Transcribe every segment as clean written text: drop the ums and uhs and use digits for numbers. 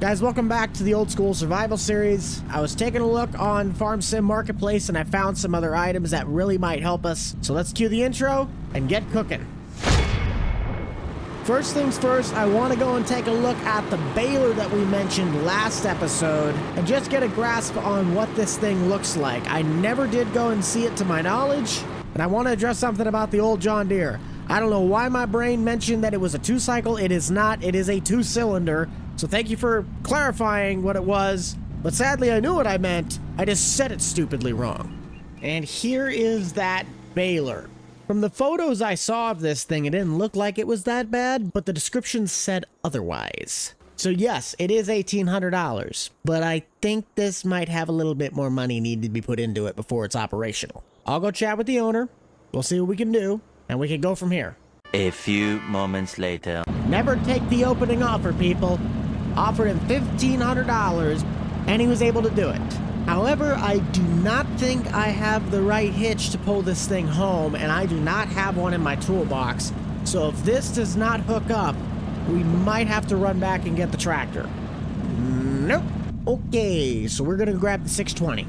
Guys, welcome back to the old school survival series. I was taking a look on Farm Sim Marketplace and I found some other items that really might help us. So let's cue the intro and get cooking. First things first, I want to go and take a look at the baler that we mentioned last episode and just get a grasp on what this thing looks like. I never did go and see it to my knowledge, and I want to address something about the old John Deere. I don't know why my brain mentioned that it was a 2-cycle. It is not. It is a 2-cylinder. So thank you for clarifying what it was, but sadly I knew what I meant. I just said it stupidly wrong. And here is that baler. From the photos I saw of this thing, it didn't look like it was that bad, but the description said otherwise. So yes, it is $1,800, but I think this might have a little bit more money needed to be put into it before it's operational. I'll go chat with the owner, we'll see what we can do, and we can go from here. A few moments later. Never take the opening offer, people. Offered him $1,500, and he was able to do it. However, I do not think I have the right hitch to pull this thing home, and I do not have one in my toolbox. So if this does not hook up, we might have to run back and get the tractor. Nope. Okay, so we're gonna grab the 620.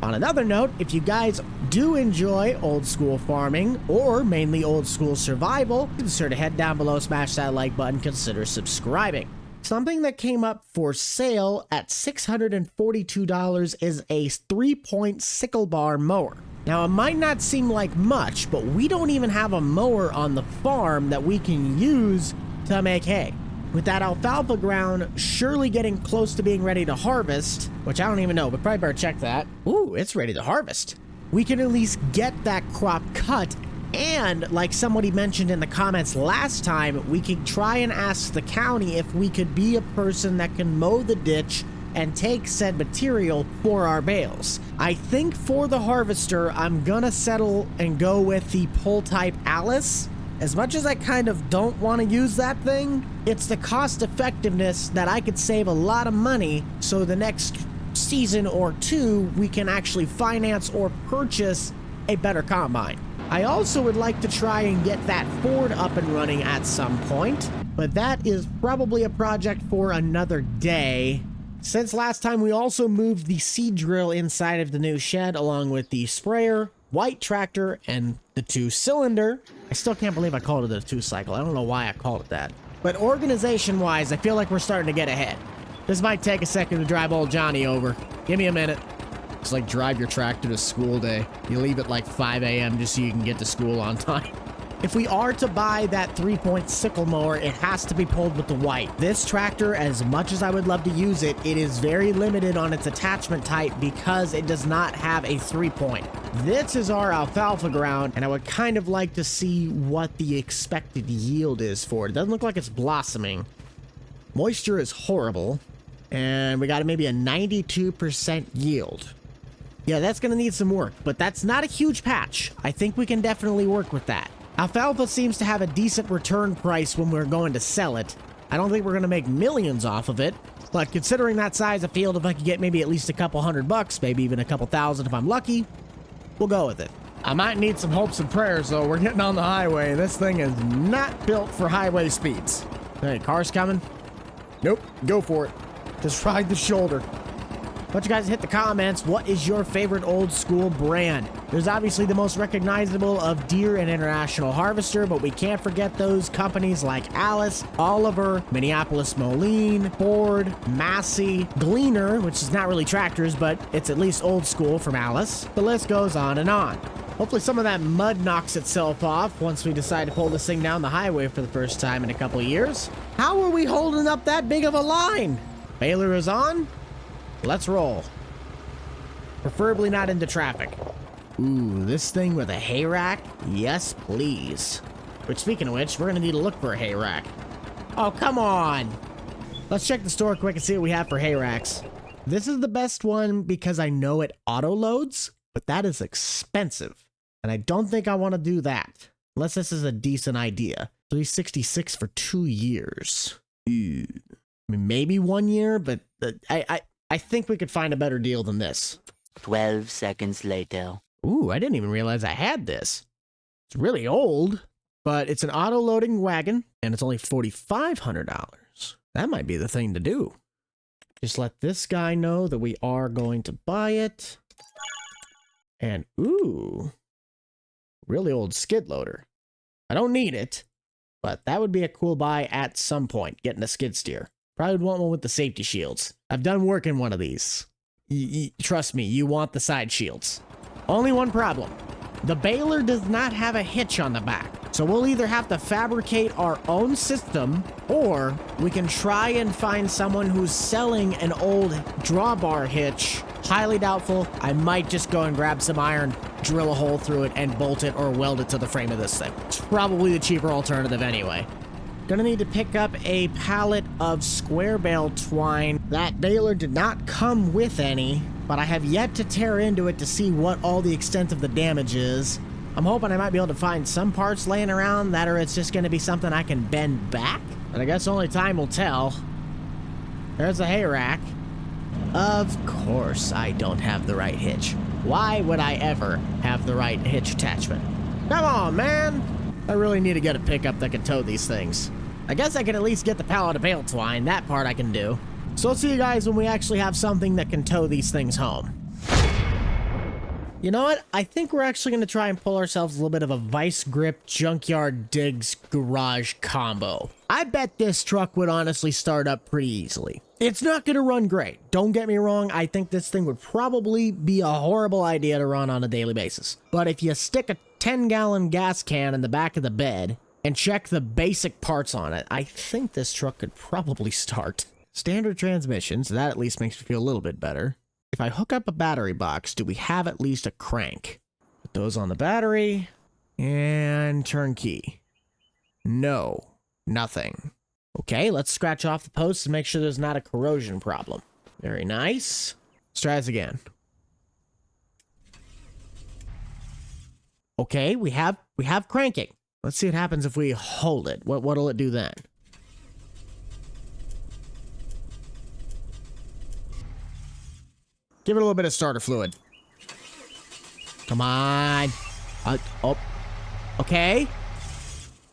On another note, if you guys do enjoy old school farming, or mainly old school survival, be sure to head down below, smash that like button, consider subscribing. Something that came up for sale at $642 is a 3-point sickle bar mower. Now, it might not seem like much, but we don't even have a mower on the farm that we can use to make hay. With that alfalfa ground surely getting close to being ready to harvest, which I don't even know, but probably better check that. Ooh, it's ready to harvest. We can at least get that crop cut. And like somebody mentioned in the comments last time, we could try and ask the county if we could be a person that can mow the ditch and take said material for our bales. I think for the harvester, I'm gonna settle and go with the pull type Alice. As much as I kind of don't want to use that thing, it's the cost effectiveness that I could save a lot of money, so the next season or two, we can actually finance or purchase a better combine. I also would like to try and get that Ford up and running at some point, but that is probably a project for another day. Since last time, we also moved the seed drill inside of the new shed along with the sprayer, white tractor, and the 2-cylinder. I still can't believe I called it a 2-cycle. I don't know why I called it that. But organization-wise, I feel like we're starting to get ahead. This might take a second to drive old Johnny over. Give me a minute. It's like drive your tractor to school day. You leave at like 5 a.m. just so you can get to school on time. If we are to buy that 3-point sickle mower, it has to be pulled with the white. This tractor, as much as I would love to use it, it is very limited on its attachment type because it does not have a 3-point. This is our alfalfa ground, and I would kind of like to see what the expected yield is for it. It doesn't look like it's blossoming. Moisture is horrible, and we got maybe a 92% yield. Yeah, that's going to need some work, but that's not a huge patch. I think we can definitely work with that. Alfalfa seems to have a decent return price when we're going to sell it. I don't think we're going to make millions off of it, but considering that size of field, if I could get maybe at least a couple $100, maybe even a couple thousand if I'm lucky, we'll go with it. I might need some hopes and prayers, though. We're getting on the highway. This thing is not built for highway speeds. Hey, car's coming? Nope, go for it. Just ride the shoulder. But you guys hit the comments. What is your favorite old school brand? There's obviously the most recognizable of Deere and International Harvester, but we can't forget those companies like Alice, Oliver, Minneapolis Moline, Ford, Massey, Gleaner, which is not really tractors, but it's at least old school from Alice. The list goes on and on. Hopefully some of that mud knocks itself off once we decide to pull this thing down the highway for the first time in a couple of years. How are we holding up that big of a line? Baler is on. Let's roll. Preferably not into traffic. Ooh, this thing with a hay rack? Yes, please. Which, speaking of which, we're gonna need to look for a hay rack. Oh, come on! Let's check the store quick and see what we have for hay racks. This is the best one because I know it auto-loads, but that is expensive. And I don't think I want to do that. Unless this is a decent idea. $366 for 2 years. Ooh. I mean, maybe 1 year, but I think we could find a better deal than this. 12 seconds later. Ooh, I didn't even realize I had this. It's really old, but it's an auto-loading wagon, and it's only $4,500. That might be the thing to do. Just let this guy know that we are going to buy it. And, ooh, really old skid loader. I don't need it, but that would be a cool buy at some point, getting a skid steer. Probably would want one with the safety shields. I've done work in one of these. Trust me, you want the side shields. Only one problem. The baler does not have a hitch on the back. So we'll either have to fabricate our own system, or we can try and find someone who's selling an old drawbar hitch. Highly doubtful. I might just go and grab some iron, drill a hole through it, and bolt it or weld it to the frame of this thing. It's probably the cheaper alternative anyway. Gonna need to pick up a pallet of square bale twine. That baler did not come with any, but I have yet to tear into it to see what all the extent of the damage is. I'm hoping I might be able to find some parts laying around that, or it's just gonna be something I can bend back. But I guess only time will tell. There's a hay rack. Of course I don't have the right hitch. Why would I ever have the right hitch attachment? Come on, man! I really need to get a pickup that can tow these things. I guess I can at least get the pallet of bale twine. That part I can do. So I'll see you guys when we actually have something that can tow these things home. You know what? I think we're actually going to try and pull ourselves a little bit of a vice grip junkyard digs garage combo. I bet this truck would honestly start up pretty easily. It's not going to run great. Don't get me wrong. I think this thing would probably be a horrible idea to run on a daily basis. But if you stick a 10-gallon gas can in the back of the bed and check the basic parts on it, I think this truck could probably start. Standard transmission, so that at least makes me feel a little bit better. If I hook up a battery box, do we have at least a crank? Put those on the battery, and turn key. No, nothing. Okay, let's scratch off the posts and make sure there's not a corrosion problem. Very nice. Let's try this again. Okay, we have cranking. Let's see what happens if we hold it. What'll it do then? Give it a little bit of starter fluid. Come on. Oh. Okay.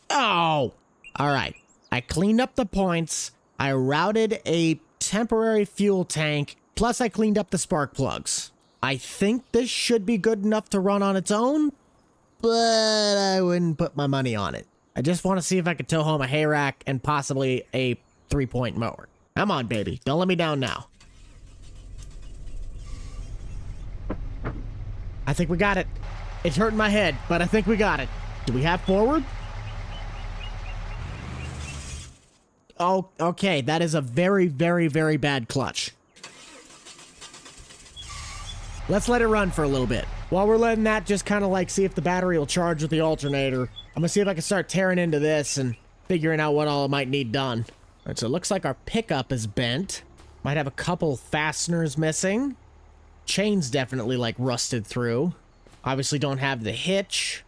Oh. All right. I cleaned up the points. I routed a temporary fuel tank. Plus, I cleaned up the spark plugs. I think this should be good enough to run on its own, but I wouldn't put my money on it. I just want to see if I could tow home a hay rack and possibly a 3-point mower. Come on, baby. Don't let me down now. I think we got it. It's hurting my head, but I think we got it. Do we have forward? Oh, okay. That is a very, very, very bad clutch. Let's let it run for a little bit. While we're letting that just kind of like see if the battery will charge with the alternator, I'm gonna see if I can start tearing into this and figuring out what all it might need done. All right, so it looks like our pickup is bent. Might have a couple fasteners missing. Chain's definitely like rusted through. Obviously don't have the hitch.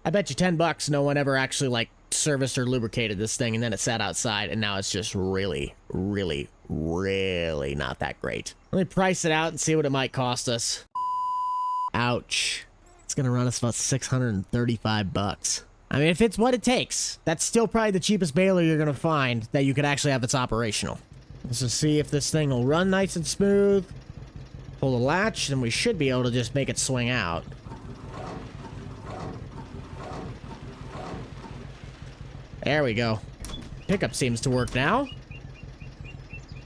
I bet you $10 no one ever actually like serviced or lubricated this thing, and then it sat outside, and now it's just really, really, really not that great. Let me price it out and see what it might cost us. Ouch. It's gonna run us about $635. I mean, if it's what it takes, that's still probably the cheapest baler you're gonna find that you could actually have that's operational. Let's just see if this thing will run nice and smooth. Pull the latch, and we should be able to just make it swing out. There we go. Pickup seems to work now.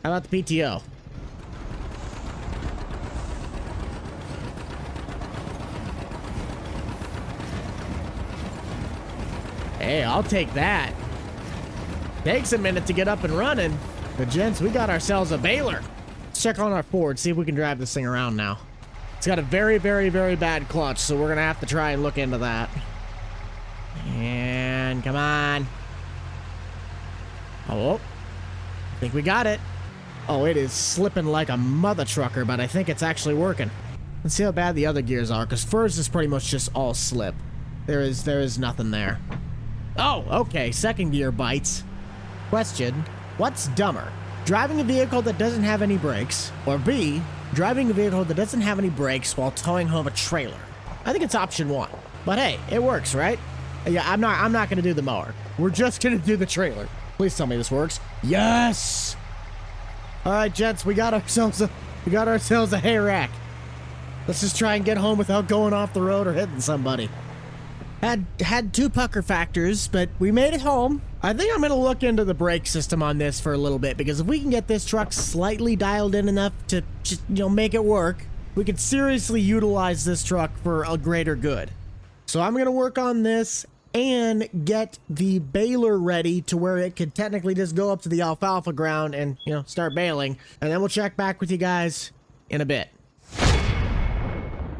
How about the PTO? Hey, I'll take that. Takes a minute to get up and running. But gents, we got ourselves a baler. Let's check on our Ford, see if we can drive this thing around now. It's got a very, very, very bad clutch, so we're gonna have to try and look into that. And come on. Oh, I think we got it. Oh, it is slipping like a mother trucker, but I think it's actually working. Let's see how bad the other gears are, because first is pretty much just all slip. There is nothing there. Oh, okay, second gear bites. Question, what's dumber? Driving a vehicle that doesn't have any brakes, or B, driving a vehicle that doesn't have any brakes while towing home a trailer? I think it's option one. But hey, it works, right? Yeah, I'm not gonna do the mower. We're just gonna do the trailer. Please tell me this works. Yes! All right, gents, we got ourselves a hay rack. Let's just try and get home without going off the road or hitting somebody. Had 2 pucker factors, but we made it home. I think I'm gonna look into the brake system on this for a little bit, because if we can get this truck slightly dialed in enough to just, make it work, we could seriously utilize this truck for a greater good. So I'm gonna work on this and get the baler ready to where it could technically just go up to the alfalfa ground and, start baling. And then we'll check back with you guys in a bit.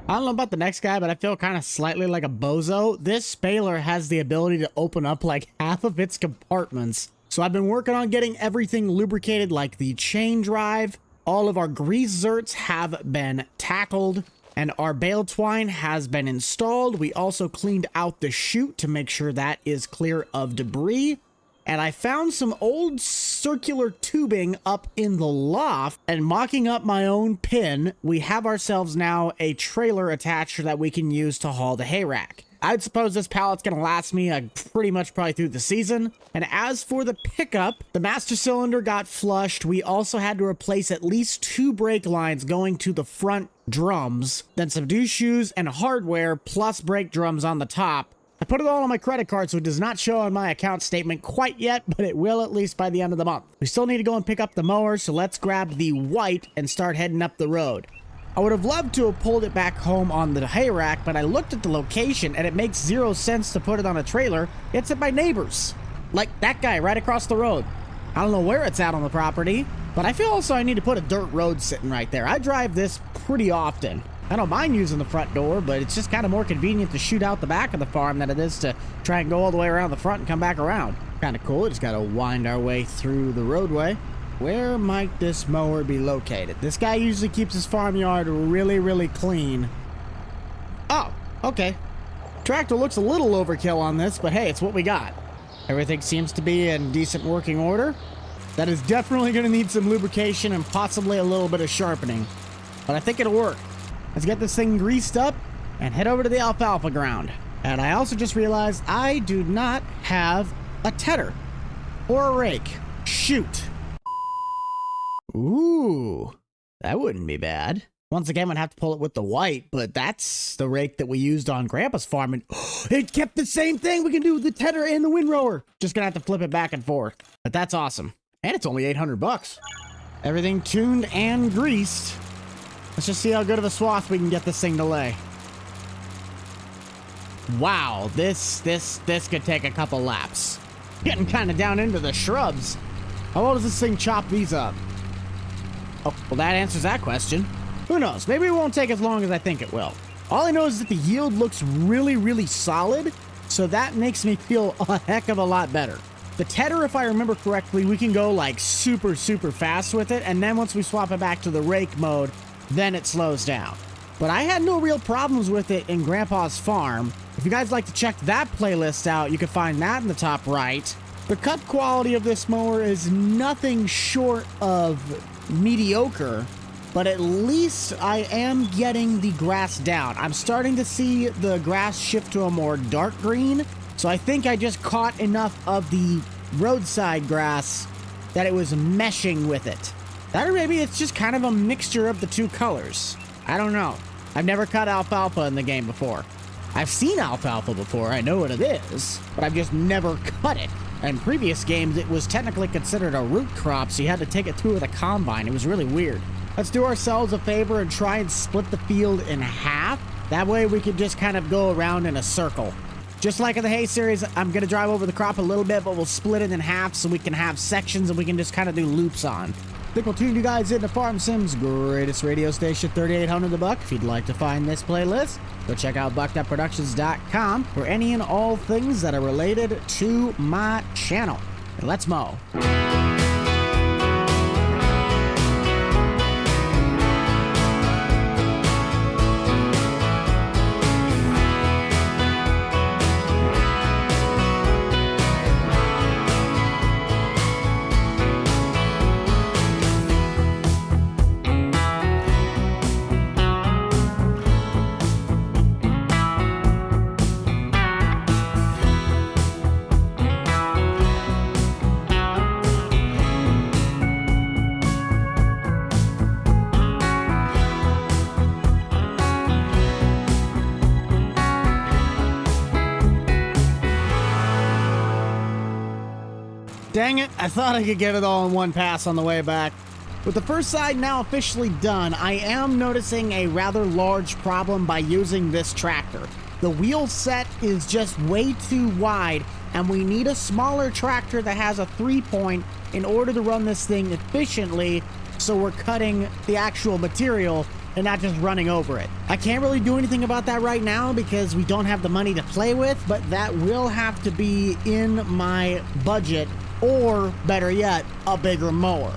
I don't know about the next guy, but I feel kind of slightly like a bozo. This baler has the ability to open up like half of its compartments. So I've been working on getting everything lubricated, like the chain drive. All of our grease zerts have been tackled, and our bale twine has been installed. We also cleaned out the chute to make sure that is clear of debris. And I found some old circular tubing up in the loft, and mocking up my own pin, we have ourselves now a trailer attached that we can use to haul the hay rack. I'd suppose this pallet's gonna last me pretty much probably through the season. And as for the pickup, the master cylinder got flushed. We also had to replace at least 2 brake lines going to the front drums, then some douche shoes and hardware plus brake drums on the top. I put it all on my credit card, so it does not show on my account statement quite yet, but it will at least by the end of the month. We still need to go and pick up the mower, so let's grab the white and start heading up the road. I would have loved to have pulled it back home on the hay rack, but I looked at the location and it makes 0 sense to put it on a trailer. It's at my neighbor's. Like that guy right across the road. I don't know where it's at on the property, but I feel also I need to put a dirt road sitting right there. I drive this pretty often. I don't mind using the front door, but it's just kind of more convenient to shoot out the back of the farm than it is to try and go all the way around the front and come back around. Kind of cool. Just got to wind our way through the roadway. Where might this mower be located? This guy usually keeps his farmyard really, really clean. Oh, okay. Tractor looks a little overkill on this, but hey, it's what we got. Everything seems to be in decent working order. That is definitely going to need some lubrication and possibly a little bit of sharpening, but I think it'll work. Let's get this thing greased up and head over to the alfalfa ground. And I also just realized I do not have a tedder or a rake. Shoot. Ooh, that wouldn't be bad. Once again, I'd have to pull it with the white, but that's the rake that we used on Grandpa's farm, and it kept the same thing. We can do the tedder and the windrower. Just gonna have to flip it back and forth, but that's awesome. And it's only 800 bucks. Everything tuned and greased. Let's just see how good of a swath we can get this thing to lay. Wow, this could take a couple laps. Getting kind of down into the shrubs. How well does this thing chop these up? Oh, well, that answers that question. Who knows? Maybe it won't take as long as I think it will. All I know is that the yield looks really, really solid, so that makes me feel a heck of a lot better. The tedder, if I remember correctly, we can go like super, super fast with it, and then once we swap it back to the rake mode, then it slows down. But I had no real problems with it in Grandpa's farm. If you guys like to check that playlist out, you can find that in the top right. The cut quality of this mower is nothing short of mediocre, but at least I am getting the grass down. I'm starting to see the grass shift to a more dark green, so I think I just caught enough of the roadside grass that it was meshing with it. That, or maybe it's just kind of a mixture of the 2 colors. I don't know. I've never cut alfalfa in the game before. I've seen alfalfa before, I know what it is, but I've just never cut it. In previous games, it was technically considered a root crop, so you had to take it through with a combine. It was really weird. Let's do ourselves a favor and try and split the field in half. That way we can just kind of go around in a circle. Just like in the hay series, I'm going to drive over the crop a little bit, but we'll split it in half so we can have sections and we can just kind of do loops on. I think we'll tune you guys into Farm Sim's greatest radio station, 3800 The Buck. If you'd like to find this playlist, go check out BUCH'D.productions.com for any and all things that are related to my channel. And let's mow. Dang it, I thought I could get it all in one pass on the way back. With the first side now officially done, I am noticing a rather large problem by using this tractor. The wheel set is just way too wide, and we need a smaller tractor that has a 3-point in order to run this thing efficiently, so we're cutting the actual material and not just running over it. I can't really do anything about that right now because we don't have the money to play with, but that will have to be in my budget, or better yet, a bigger mower.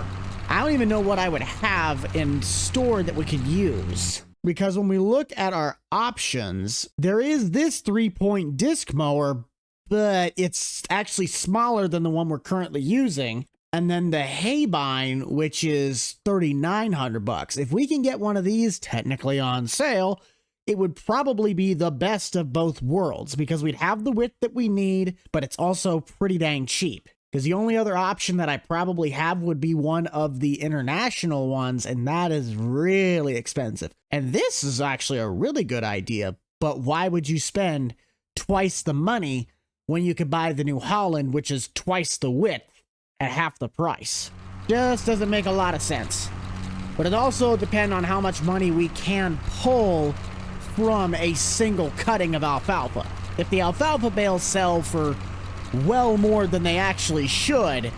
I don't even know what I would have in store that we could use. Because when we look at our options, there is this 3-point disc mower, but it's actually smaller than the one we're currently using. And then the Haybine, which is $3,900. If we can get one of these technically on sale, it would probably be the best of both worlds because we'd have the width that we need, but it's also pretty dang cheap. Because the only other option that I probably have would be one of the international ones, and that is really expensive. And this is actually a really good idea, but why would you spend twice the money when you could buy the New Holland, which is twice the width at half the price? Just doesn't make a lot of sense. But it also depends on how much money we can pull from a single cutting of alfalfa. If the alfalfa bales sell for well more than they actually should,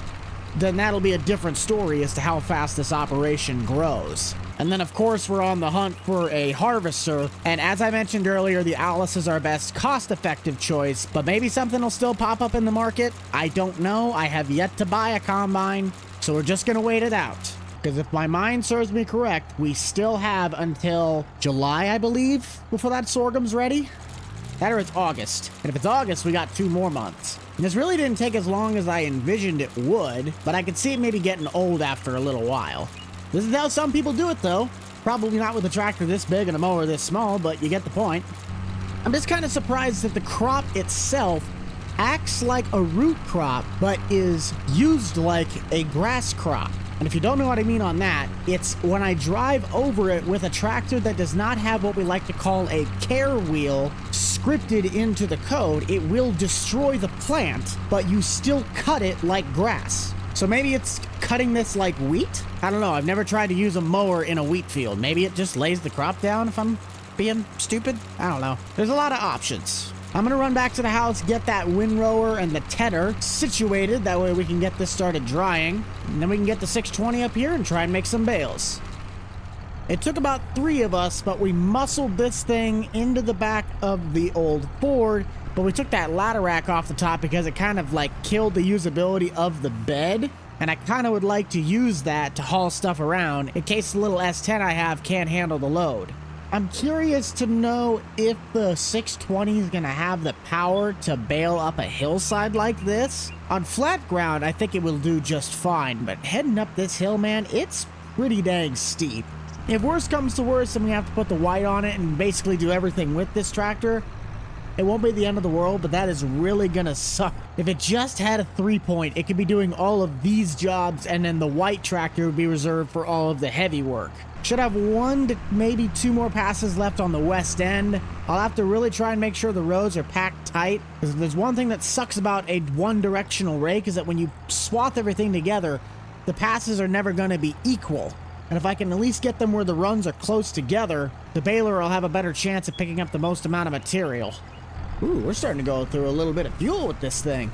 then that'll be a different story as to how fast this operation grows. And then of course we're on the hunt for a harvester, and as I mentioned earlier, the Alice is our best cost-effective choice, but maybe something will still pop up in the market. I don't know. I have yet to buy a combine, so we're just gonna wait it out. Because if my mind serves me correct, we still have until July, I believe, before that sorghum's ready. That or it's August. And if it's August, we got 2 more months. And this really didn't take as long as I envisioned it would, but I could see it maybe getting old after a little while. This is how some people do it, though. Probably not with a tractor this big and a mower this small, but you get the point. I'm just kind of surprised that the crop itself acts like a root crop, but is used like a grass crop. And if you don't know what I mean on that, it's when I drive over it with a tractor that does not have what we like to call a care wheel scripted into the code, it will destroy the plant, but you still cut it like grass. So maybe it's cutting this like wheat? I don't know. I've never tried to use a mower in a wheat field. Maybe it just lays the crop down if I'm being stupid? I don't know. There's a lot of options. I'm gonna run back to the house, get that windrower and the tedder situated. That way we can get this started drying. And then we can get the 620 up here and try and make some bales. It took about 3 of us, but we muscled this thing into the back of the old Ford. But we took that ladder rack off the top because it kind of like killed the usability of the bed. And I kind of would like to use that to haul stuff around in case the little S10 I have can't handle the load. I'm curious to know if the 620 is going to have the power to bale up a hillside like this. On flat ground, I think it will do just fine, but heading up this hill, man, it's pretty dang steep. If worse comes to worse and we have to put the white on it and basically do everything with this tractor, it won't be the end of the world, but that is really going to suck. If it just had a 3-point, it could be doing all of these jobs, and then the white tractor would be reserved for all of the heavy work. Should have 1 to maybe 2 more passes left on the west end. I'll have to really try and make sure the roads are packed tight, because there's one thing that sucks about a one-directional rake is that when you swath everything together, the passes are never going to be equal. And if I can at least get them where the runs are close together, the baler will have a better chance of picking up the most amount of material. Ooh, we're starting to go through a little bit of fuel with this thing.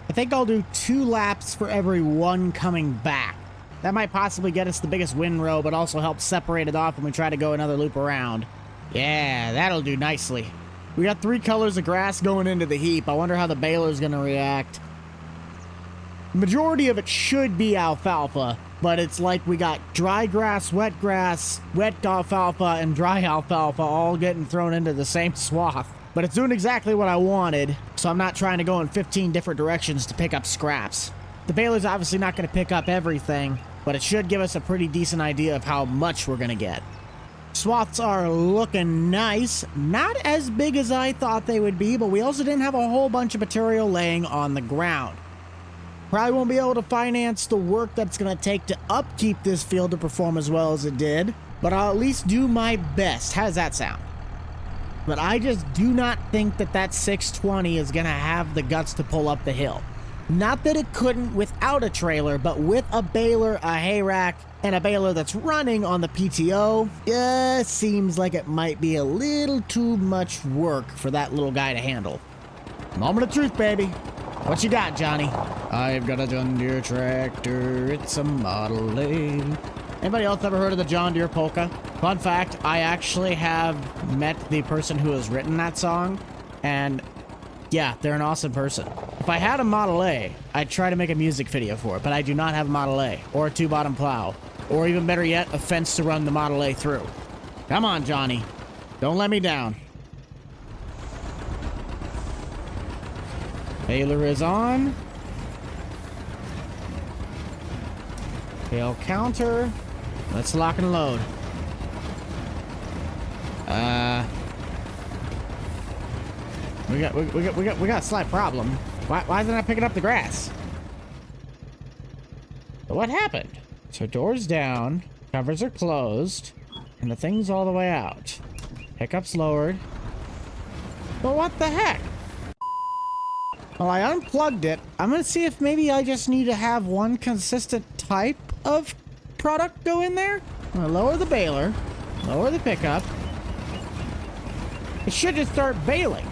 I think I'll do 2 laps for every 1 coming back. That might possibly get us the biggest windrow, but also help separate it off when we try to go another loop around. Yeah, that'll do nicely. We got 3 colors of grass going into the heap. I wonder how the baler's gonna react. The majority of it should be alfalfa, but it's like we got dry grass, wet alfalfa, and dry alfalfa all getting thrown into the same swath. But it's doing exactly what I wanted, so I'm not trying to go in 15 different directions to pick up scraps. The baler's obviously not going to pick up everything, but it should give us a pretty decent idea of how much we're going to get. Swaths are looking nice. Not as big as I thought they would be, but we also didn't have a whole bunch of material laying on the ground. Probably won't be able to finance the work that's going to take to upkeep this field to perform as well as it did, but I'll at least do my best. How does that sound? But I just do not think that 620 is going to have the guts to pull up the hill. Not that it couldn't without a trailer, but with a baler, a hay rack, and a baler that's running on the PTO, seems like it might be a little too much work for that little guy to handle. Moment of truth, baby. What you got, Johnny? I've got a John Deere tractor. It's a Model A. Anybody else ever heard of the John Deere polka? Fun fact, I actually have met the person who has written that song, and yeah, they're an awesome person. If I had a Model A, I'd try to make a music video for it, but I do not have a Model A, or a 2-bottom plow, or even better yet, a fence to run the Model A through. Come on, Johnny. Don't let me down. Baler is on. Bale counter. Let's lock and load. We got a slight problem. Why isn't I picking up the grass? What happened? So doors down, covers are closed, and the thing's all the way out. Pickup's lowered. But what the heck? Well, I unplugged it. I'm gonna see if maybe I just need to have one consistent type of product go in there. I'm gonna lower the baler, lower the pickup. It should just start baling.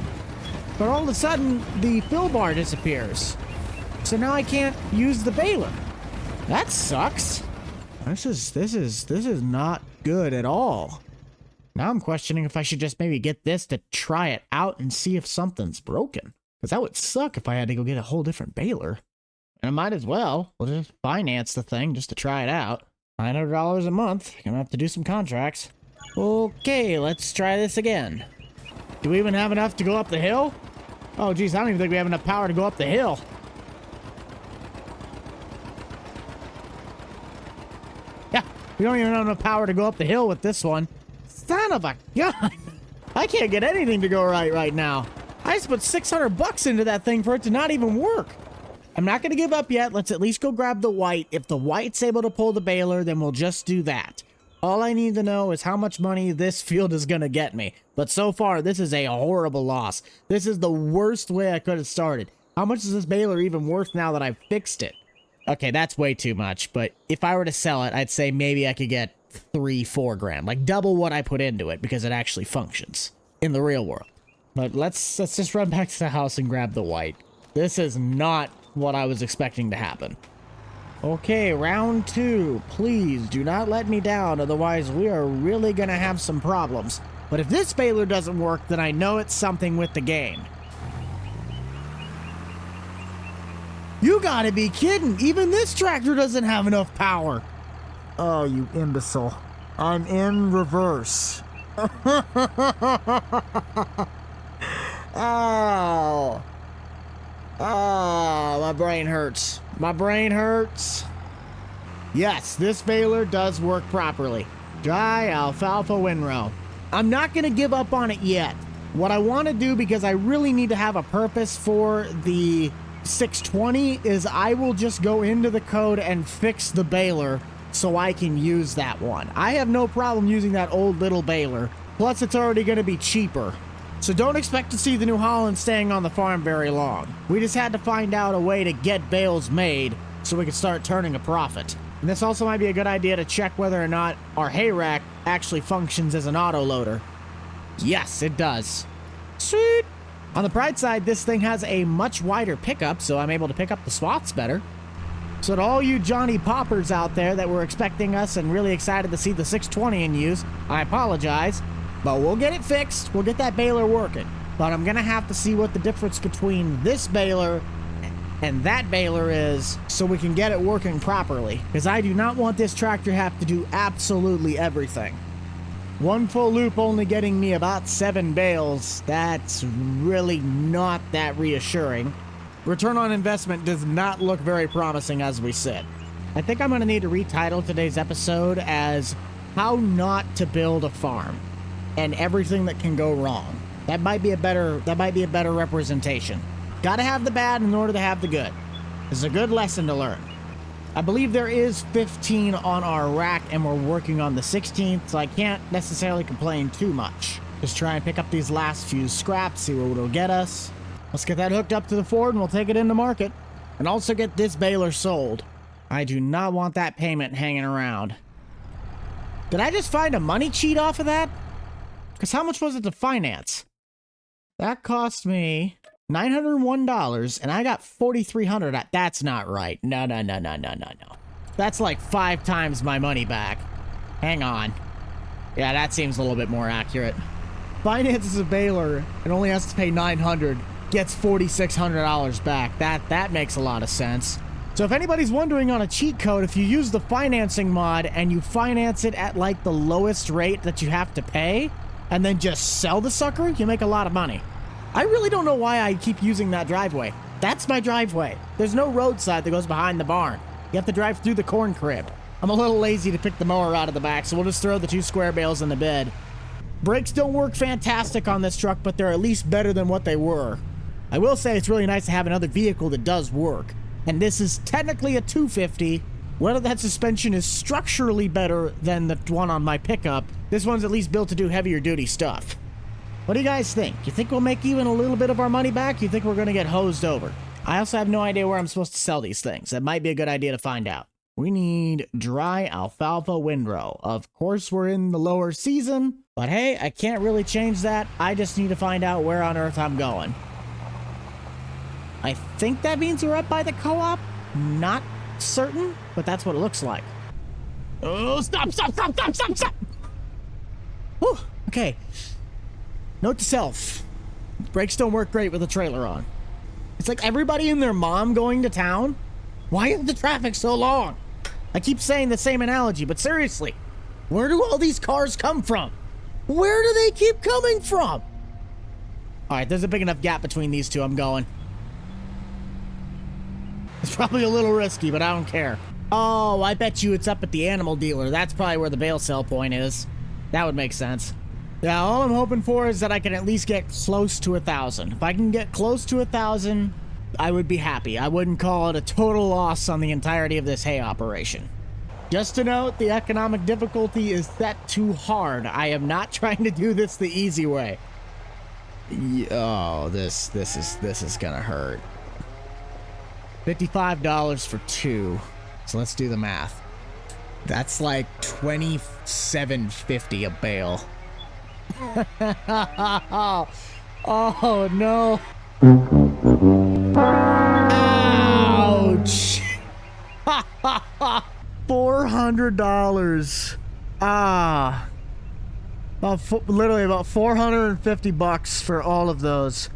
But all of a sudden, the fill bar disappears. So now I can't use the baler. That sucks. This is not good at all. Now I'm questioning if I should just maybe get this to try it out and see if something's broken. Because that would suck if I had to go get a whole different baler. And I might as well. We'll just finance the thing just to try it out. $900 a month. Gonna have to do some contracts. Okay, let's try this again. Do we even have enough to go up the hill? Oh, geez, I don't even think we have enough power to go up the hill. Yeah, we don't even have enough power to go up the hill with this one. Son of a gun! I can't get anything to go right now. I just put $600 into that thing for it to not even work. I'm not going to give up yet. Let's at least go grab the white. If the white's able to pull the baler, then we'll just do that. All I need to know is how much money this field is going to get me. But so far, this is a horrible loss. This is the worst way I could have started. How much is this baler even worth now that I've fixed it? Okay, that's way too much. But if I were to sell it, I'd say maybe I could get 3-4 grand. Like double what I put into it because it actually functions in the real world. But let's just run back to the house and grab the white. This is not what I was expecting to happen. Okay, round 2. Please do not let me down, otherwise we are really gonna have some problems. But if this baler doesn't work, then I know it's something with the game. You gotta be kidding! Even this tractor doesn't have enough power! Oh, you imbecile. I'm in reverse. Oh. Oh, my brain hurts. My brain hurts. Yes, this baler does work properly. Dry alfalfa windrow. I'm not going to give up on it yet. What I want to do, because I really need to have a purpose for the 620, is I will just go into the code and fix the baler so I can use that one. I have no problem using that old little baler. Plus, it's already going to be cheaper. So don't expect to see the New Holland staying on the farm very long. We just had to find out a way to get bales made so we could start turning a profit. And this also might be a good idea to check whether or not our hay rack actually functions as an auto loader. Yes, it does. Sweet! On the bright side, this thing has a much wider pickup, so I'm able to pick up the swaths better. So to all you Johnny Poppers out there that were expecting us and really excited to see the 620 in use, I apologize. But we'll get it fixed. We'll get that baler working. But I'm going to have to see what the difference between this baler and that baler is so we can get it working properly. Because I do not want this tractor to have to do absolutely everything. One full loop only getting me about 7 bales. That's really not that reassuring. Return on investment does not look very promising as we sit. I think I'm going to need to retitle today's episode as How Not to Build a Farm. And everything that can go wrong. That might be a better representation. Gotta have the bad in order to have the good. This is a good lesson to learn. I believe there is 15 on our rack and we're working on the 16th, so I can't necessarily complain too much. Just try and pick up these last few scraps, see what it'll get us. Let's get that hooked up to the Ford and we'll take it into market. and also get this baler sold. I do not want that payment hanging around. Did I just find a money cheat off of that? Because how much was it to finance? That cost me $901, and I got $4,300. That's not right. No. That's like 5 times my money back. Hang on. Yeah, that seems a little bit more accurate. Finances a baler and only has to pay $900, gets $4,600 back. That makes a lot of sense. So if anybody's wondering on a cheat code, if you use the financing mod and you finance it at like the lowest rate that you have to pay, and then just sell the sucker, you make a lot of money. I really don't know why I keep using that driveway. That's my driveway. There's no roadside that goes behind the barn. You have to drive through the corn crib. I'm a little lazy to pick the mower out of the back, so we'll just throw the 2 square bales in the bed. Brakes don't work fantastic on this truck, but they're at least better than what they were. I will say it's really nice to have another vehicle that does work. And this is technically a 250. Whether that suspension is structurally better than the one on my pickup, this one's at least built to do heavier duty stuff. What do you guys think? You think we'll make even a little bit of our money back? You think we're going to get hosed over? I also have no idea where I'm supposed to sell these things. That might be a good idea to find out. We need dry alfalfa windrow. Of course, we're in the lower season, but hey, I can't really change that. I just need to find out where on earth I'm going. I think that means we're up by the co-op. Not certain, but that's what it looks like. Oh, stop. Whew, okay. Note to self. Brakes don't work great with a trailer on. It's like everybody and their mom going to town. Why is the traffic so long? I keep saying the same analogy, but seriously, where do all these cars come from? Where do they keep coming from? All right, there's a big enough gap between these two. I'm going. It's probably a little risky, but I don't care. Oh, I bet you it's up at the animal dealer. That's probably where the bale sell point is. That would make sense. Yeah, all I'm hoping for is that I can at least get close to 1,000. If I can get close to 1,000, I would be happy. I wouldn't call it a total loss on the entirety of this hay operation. Just to note, the economic difficulty is set too hard. I am not trying to do this the easy way. Oh, this is gonna hurt. $55 for 2. So let's do the math. That's like $27.50 a bale. Oh no. Ouch. $400. Literally about $450 for all of those.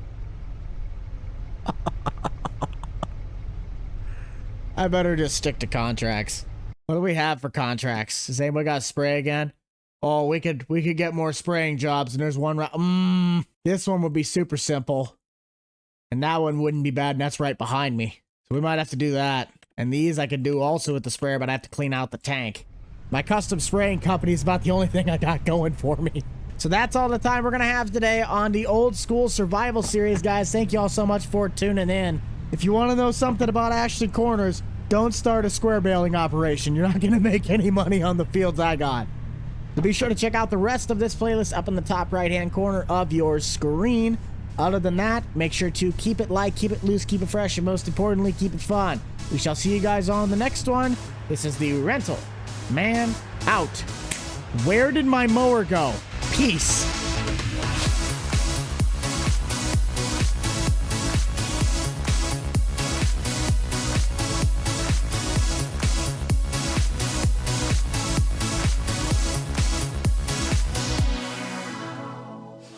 I better just stick to contracts. What do we have for contracts? Does anybody got spray again? Oh, we could get more spraying jobs, and there's one right. This one would be super simple, and that one wouldn't be bad, and that's right behind me. So we might have to do that. And these I could do also with the sprayer, but I have to clean out the tank. My custom spraying company is about the only thing I got going for me. So that's all the time we're gonna have today on the old school survival series, guys. Thank you all so much for tuning in. If you want to know something about Ashton Corners, don't start a square baling operation. You're not gonna make any money on the fields I got. So be sure to check out the rest of this playlist up in the top right-hand corner of your screen. Other than that, make sure to keep it light, keep it loose, keep it fresh, and most importantly, keep it fun. We shall see you guys on the next one. This is the Rental Man out. Where did my mower go? Peace.